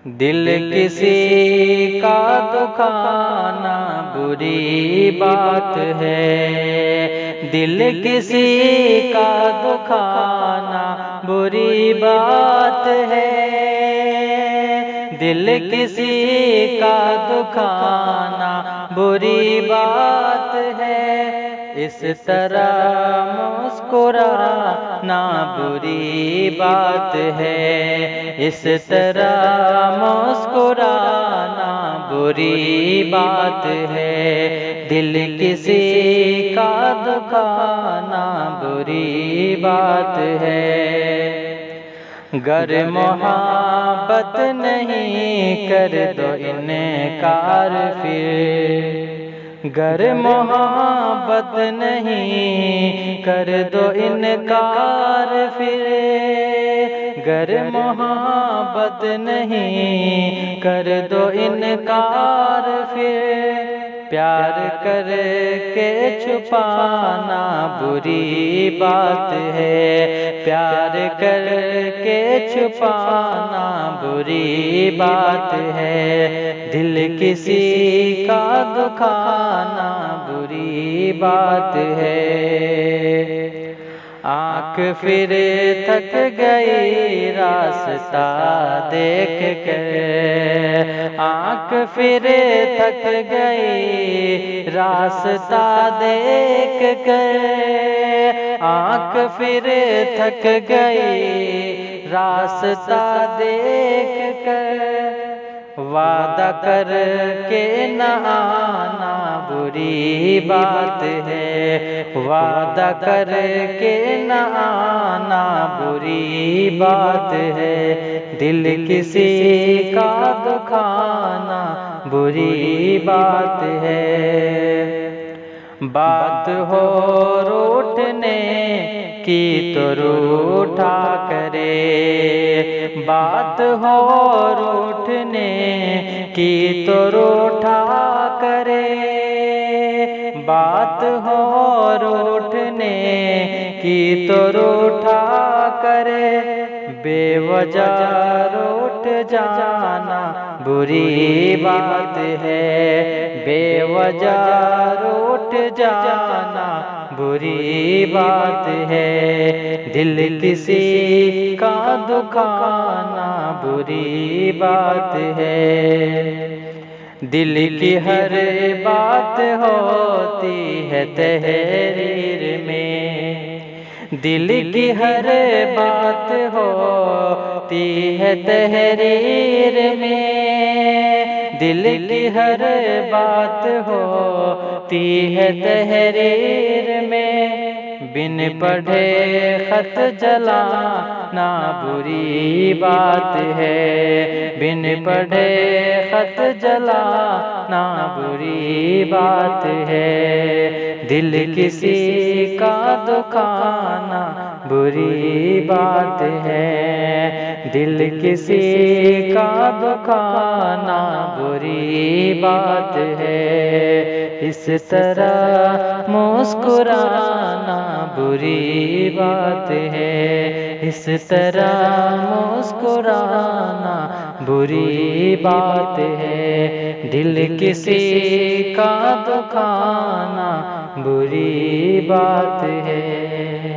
دل کسی کا دکھانا بری بات ہے، دل کسی کا دکھانا بری بات ہے، دل کسی کا دکھانا بری بات ہے، اس طرح مسکرانا بری بات ہے، اس طرح مسکرانا بری بات ہے، دل کسی کا دکھانا بری بات ہے۔ گر محبت نہیں کر دو انکار پھر، گر محبت نہیں کر دو انکار پھر، گر محبت نہیں کر دو انکار پھر، پیار کر کے چھپانا بری بات ہے، پیار کر کے چھپانا بری بات ہے، دل کسی کا دکھانا بری بات ہے۔ آنکھ پھر تھک گئی راستہ دیکھ کر، آنکھ پھر تھک گئی راستہ دیکھ کر، آنکھ پھر تھک گئی راستہ دیکھ کر، وعدہ کر کے نہ آنا بری بات ہے، وعدہ کر کے نہ آنا بری بات ہے، دل کسی کا دکھانا بری بات ہے۔ بات ہو روٹھنے کی تو روٹھا کرے، بات ہو روٹھنے کی تو روٹھا کرے، بات ہو روٹھنے کی تو روٹھا کرے، بے وجہ روٹھ جانا بری بات ہے، بے وجہ روٹھ جانا بری بات ہے، دل کسی کا دکھانا بری بات ہے۔ دل کی ہر بات ہوتی ہے تحریر میں، دل کی ہر بات ہوتی ہے تحریر میں، دل کی ہر بات ہوتی ہے تحریر میں، بن پڑھے خط جلانا بری بات ہے، بن پڑھے خط جلانا بری بات ہے، دل کسی کا دکھانا بری بات ہے، دل کسی کا دکھانا بری بات ہے، اس طرح مسکرانا بری بات ہے، اس طرح مسکرانا بری بات ہے، دل کسی کا دکھانا بری بات ہے۔